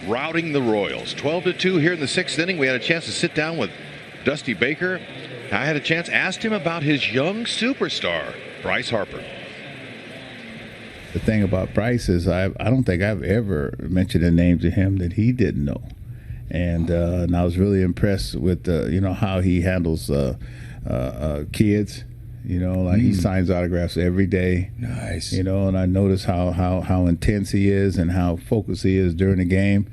routing the Royals. 12-2 here in the 6th inning. We had a chance to sit down with Dusty Baker. I had a chance, asked him about his young superstar, Bryce Harper. The thing about Bryce is I don't think I've ever mentioned a name to him that he didn't know. And I was really impressed with how he handles kids. Like he signs autographs every day. Nice. And I notice how intense he is and how focused he is during the game.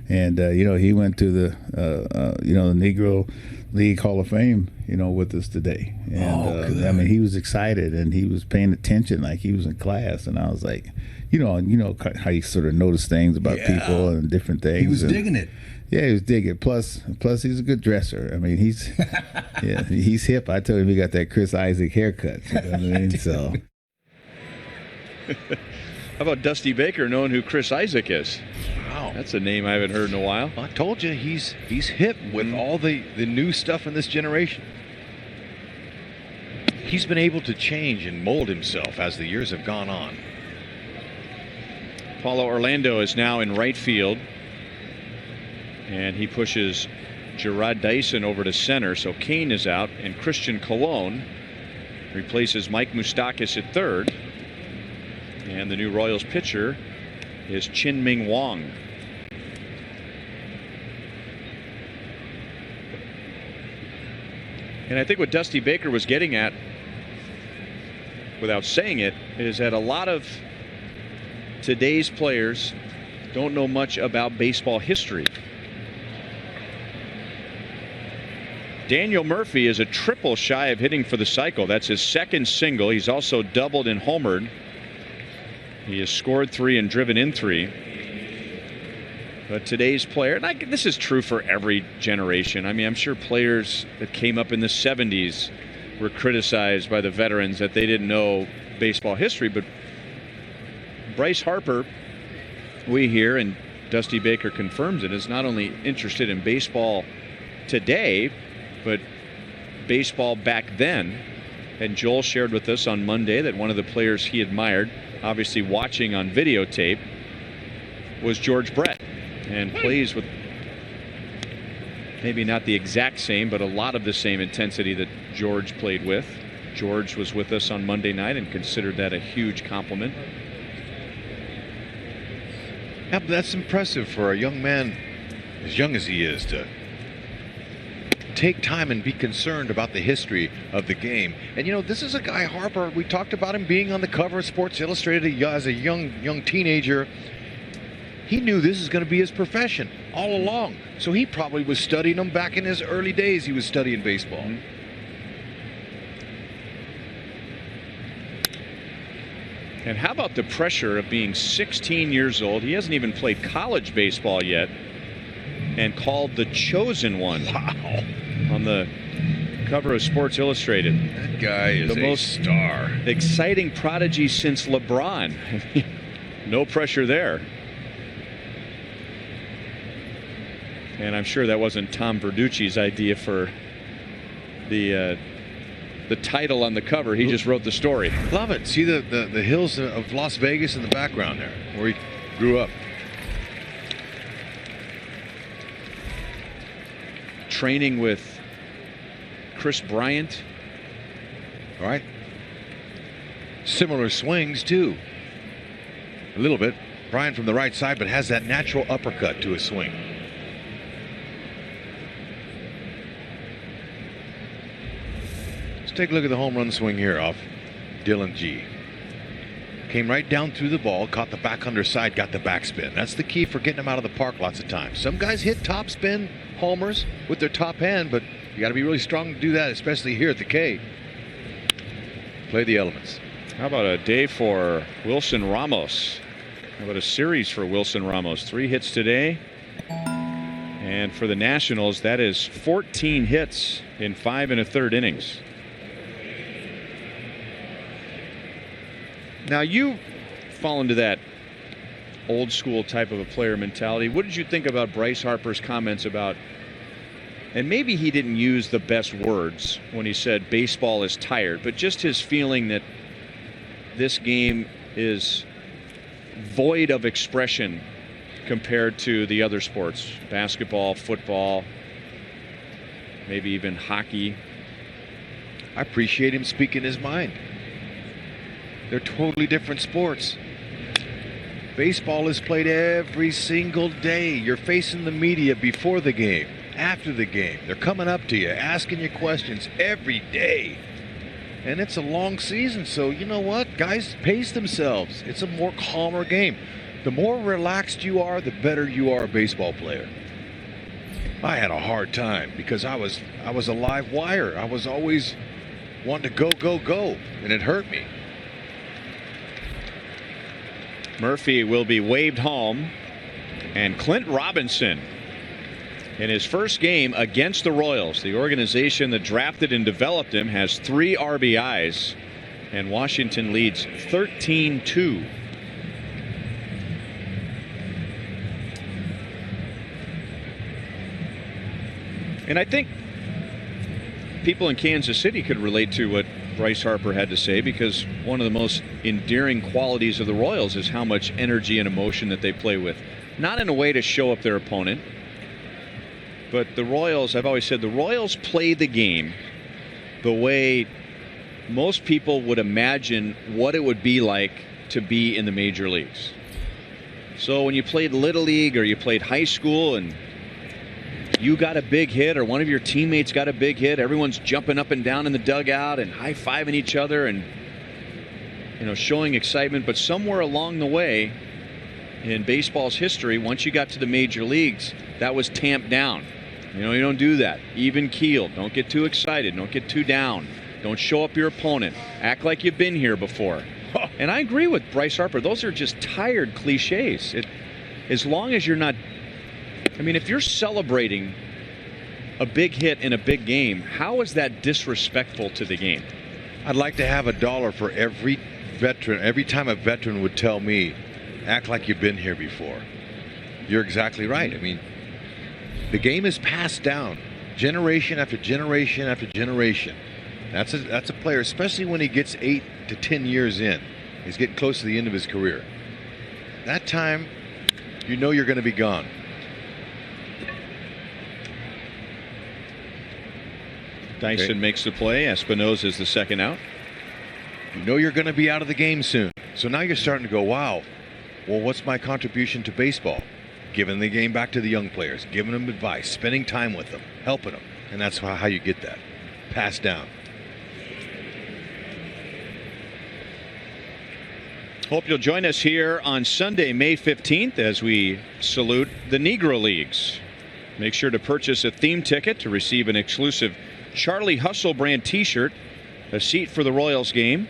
And he went to the the Negro League Hall of Fame with us today. And I mean, he was excited and he was paying attention like he was in class. And I was like, how you sort of notice things about people and different things. He was digging it. Yeah, he was digging. Plus, he's a good dresser. I mean, he's hip. I told him he got that Chris Isaac haircut. You know what I mean? So, how about Dusty Baker knowing who Chris Isaac is? Wow, that's a name I haven't heard in a while. I told you he's hip with all the new stuff in this generation. He's been able to change and mold himself as the years have gone on. Paulo Orlando is now in right field. And he pushes Gerard Dyson over to center, so Kane is out, and Christian Colon replaces Mike Moustakas at third. And the new Royals pitcher is Chien-Ming Wang. And I think what Dusty Baker was getting at, without saying it, is that a lot of today's players don't know much about baseball history. Daniel Murphy is a triple shy of hitting for the cycle. That's his second single. He's also doubled and homered. He has scored 3 and driven in 3. But today's player, and this is true for every generation. I mean, I'm sure players that came up in the 70s were criticized by the veterans that they didn't know baseball history. But Bryce Harper, we hear, and Dusty Baker confirms it, is not only interested in baseball today, but baseball back then. And Joel shared with us on Monday that one of the players he admired, obviously watching on videotape, was George Brett, and plays with maybe not the exact same, but a lot of the same intensity that George played with. George was with us on Monday night and considered that a huge compliment. Yeah, but that's impressive for a young man as young as he is to take time and be concerned about the history of the game. And this is a guy, Harper, we talked about him being on the cover of Sports Illustrated as a young teenager. He knew this is going to be his profession all along, so he probably was studying him back in his early days. He was studying baseball. And how about the pressure of being 16 years old? He hasn't even played college baseball yet, and called the chosen one. Wow. On the cover of Sports Illustrated. That guy is the most star. Exciting prodigy since LeBron. No pressure there. And I'm sure that wasn't Tom Verducci's idea for the title on the cover. He just wrote the story. Love it. See the hills of Las Vegas in the background there, where he grew up. Training with Chris Bryant. All right. Similar swings too. A little bit. Bryant from the right side, but has that natural uppercut to his swing. Let's take a look at the home run swing here off Dylan G. Came right down through the ball, caught the back underside, got the backspin. That's the key for getting them out of the park lots of times. Some guys hit top spin homers with their top hand, but you got to be really strong to do that, especially here at the K. Play the elements. How about a day for Wilson Ramos? How about a series for Wilson Ramos? 3 hits today. And for the Nationals, that is 14 hits in 5 1/3 innings. Now, you fall into that old school type of a player mentality. What did you think about Bryce Harper's comments about, and maybe he didn't use the best words when he said baseball is tired, but just his feeling that this game is void of expression compared to the other sports, basketball, football, maybe even hockey. I appreciate him speaking his mind. They're totally different sports. Baseball is played every single day. You're facing the media before the game, after the game. They're coming up to you, asking you questions every day. And it's a long season, so you know what? Guys pace themselves. It's a more calmer game. The more relaxed you are, the better you are a baseball player. I had a hard time because I was a live wire. I was always wanting to go, and it hurt me. Murphy will be waved home, and Clint Robinson in his first game against the Royals, the organization that drafted and developed him, has 3 RBIs, and Washington leads 13-2. And I think people in Kansas City could relate to what Bryce Harper had to say, because one of the most endearing qualities of the Royals is how much energy and emotion that they play with. Not in a way to show up their opponent, but the Royals, I've always said, the Royals play the game the way most people would imagine what it would be like to be in the major leagues. So when you played Little League or you played high school and you got a big hit, or one of your teammates got a big hit, everyone's jumping up and down in the dugout and high-fiving each other and, you know, showing excitement. But somewhere along the way in baseball's history, once you got to the major leagues, that was tamped down. You know, you don't do that. Even keeled. Don't get too excited. Don't get too down. Don't show up your opponent. Act like you've been here before. And I agree with Bryce Harper. Those are just tired cliches. As long as you're not, I mean, if you're celebrating a big hit in a big game, how is that disrespectful to the game? I'd like to have $1 for every veteran. Every time a veteran would tell me, act like you've been here before. You're exactly right. I mean, the game is passed down generation after generation after generation. That's a player, especially when he gets 8 to 10 years in. He's getting close to the end of his career. That time, you know you're going to be gone. Dyson makes the play. Espinosa is the second out. You know you're going to be out of the game soon. So now you're starting to go, wow, well, what's my contribution to baseball? Giving the game back to the young players, giving them advice, spending time with them, helping them. And that's how you get that. Passed down. Hope you'll join us here on Sunday, May 15th, as we salute the Negro Leagues. Make sure to purchase a theme ticket to receive an exclusive Charlie Hustle brand t-shirt, a seat for the Royals game,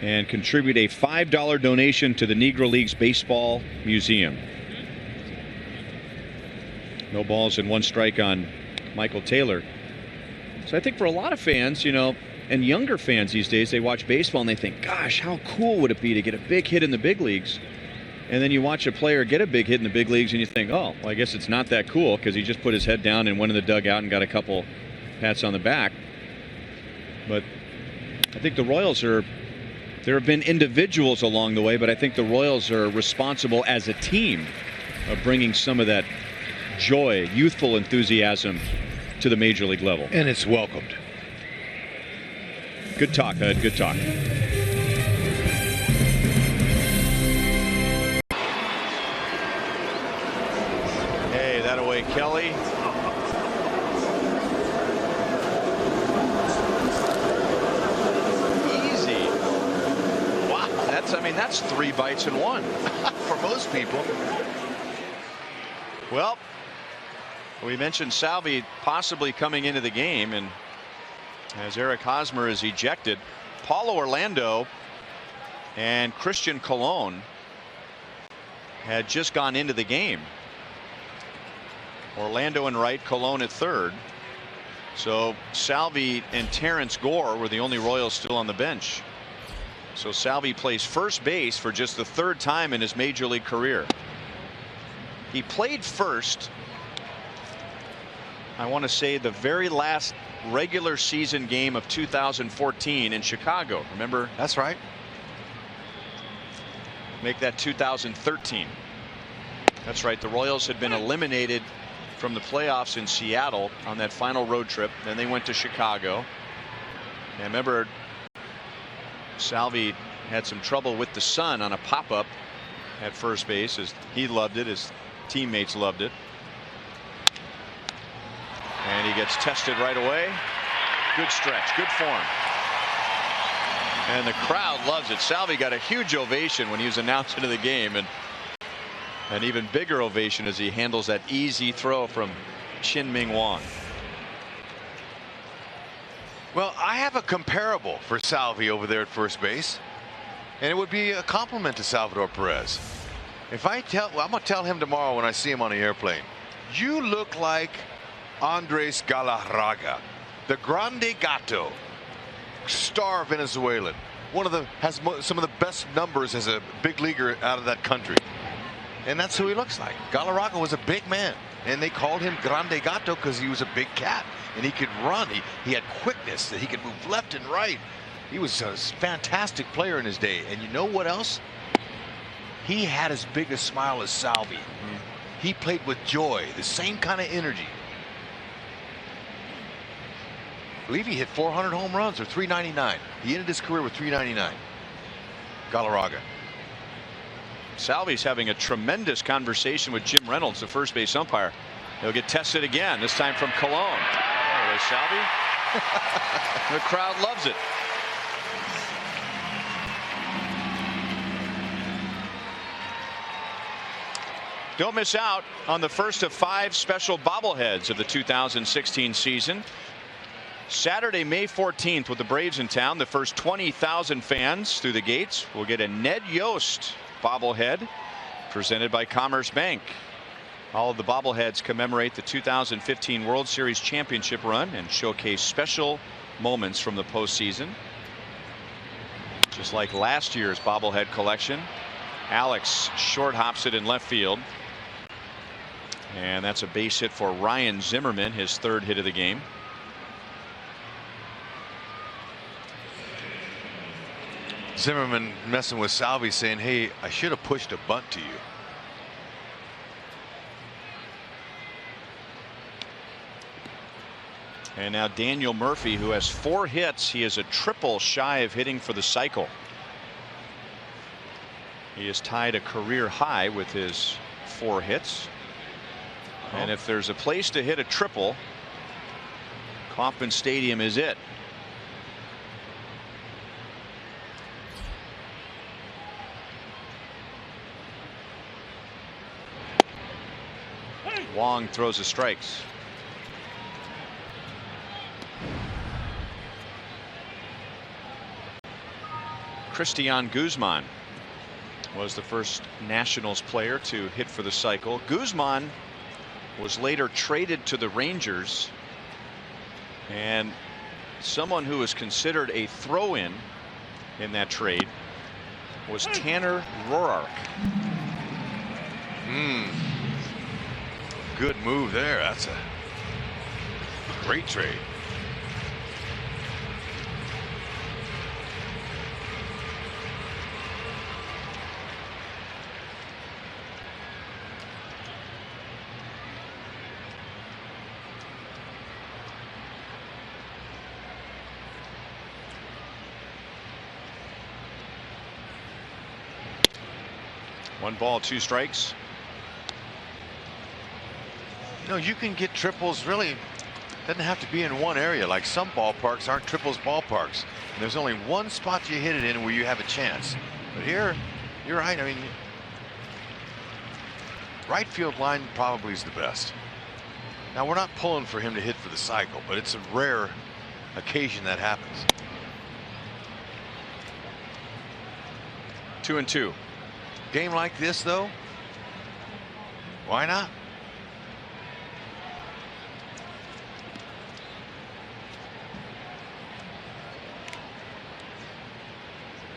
and contribute a $5 donation to the Negro Leagues Baseball Museum. No balls and 1 strike on Michael Taylor. So I think for a lot of fans, you know, and younger fans these days, they watch baseball and they think, gosh, how cool would it be to get a big hit in the big leagues? And then you watch a player get a big hit in the big leagues and you think, oh, well, I guess it's not that cool because he just put his head down and went in the dugout and got a couple pats on the back. But I think the Royals there have been individuals along the way, but I think the Royals are responsible as a team of bringing some of that joy, youthful enthusiasm to the major league level. And it's welcomed. Good talk, Hud. Good talk. Hey, that away, Kelly. Easy. Wow, that's 3 bites in 1 for most people. Well, we mentioned Salvi possibly coming into the game, and as Eric Hosmer is ejected, Paulo Orlando and Christian Colon had just gone into the game. Orlando in right, Colon at third. So Salvi and Terrence Gore were the only Royals still on the bench. So Salvi plays first base for just the 3rd time in his major league career. He played first, I want to say, the very last regular season game of 2014 in Chicago. Remember? That's right. Make that 2013. That's right. The Royals had been eliminated from the playoffs in Seattle on that final road trip. Then they went to Chicago. And remember, Salvi had some trouble with the sun on a pop-up at first base, as he loved it, his teammates loved it. And he gets tested right away. Good stretch, good form. And the crowd loves it. Salvi got a huge ovation when he was announced into the game, and an even bigger ovation as he handles that easy throw from Chien-Ming Wang. Well, I have a comparable for Salvi over there at first base, and it would be a compliment to Salvador Perez. If I'm gonna tell him tomorrow when I see him on the airplane, you look like Andres Galarraga, the Grande Gato, star Venezuelan, has some of the best numbers as a big leaguer out of that country. And that's who he looks like. Galarraga was a big man, and they called him Grande Gato because he was a big cat and he could run. He had quickness, that he could move left and right. He was a fantastic player in his day. And you know what else? He had as big a smile as Salvi. He played with joy, the same kind of energy. I believe he hit 400 home runs or 399. He ended his career with 399. Galarraga. Salvi's having a tremendous conversation with Jim Reynolds, the first base umpire. He'll get tested again, this time from Cologne. There Salvi. The crowd loves it. Don't miss out on the first of 5 special bobbleheads of the 2016 season. Saturday, May 14th, with the Braves in town, the first 20,000 fans through the gates will get a Ned Yost bobblehead presented by Commerce Bank. All of the bobbleheads commemorate the 2015 World Series championship run and showcase special moments from the postseason. Just like last year's bobblehead collection, Alex short hops it in left field. And that's a base hit for Ryan Zimmerman, his 3rd hit of the game. Zimmerman messing with Salvi, saying, hey, I should have pushed a bunt to you. And now Daniel Murphy, who has 4 hits. He is a triple shy of hitting for the cycle. He has tied a career high with his 4 hits. And if there's a place to hit a triple, Kauffman Stadium is it. Wang throws the strikes. Christian Guzman was the first Nationals player to hit for the cycle. Guzman was later traded to the Rangers, and someone who was considered a throw-in in that trade was Tanner Roark. Good move there. That's a great trade. One ball, 2 strikes. You know, you can get triples, really doesn't have to be in one area. Like some ballparks aren't triples ballparks, and there's only one spot you hit it in where you have a chance. But here, you're right. I mean, right field line probably is the best. Now, we're not pulling for him to hit for the cycle, but it's a rare occasion that happens. 2-2. Game like this, though, why not?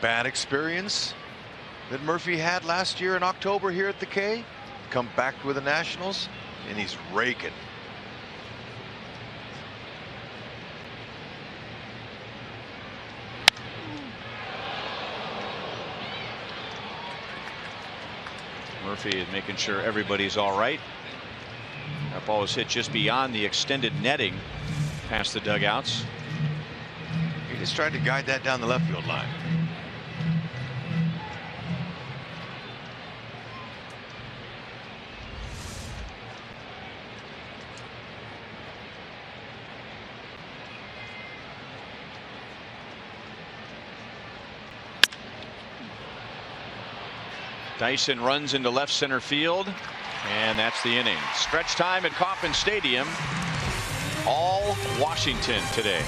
Bad experience that Murphy had last year in October here at the K. Come back with the Nationals, and he's raking. Murphy is making sure everybody's all right. That ball was hit just beyond the extended netting past the dugouts. He just tried to guide that down the left field line. Dyson runs into left center field, and that's the inning. Stretch time at Kauffman Stadium. All Washington today.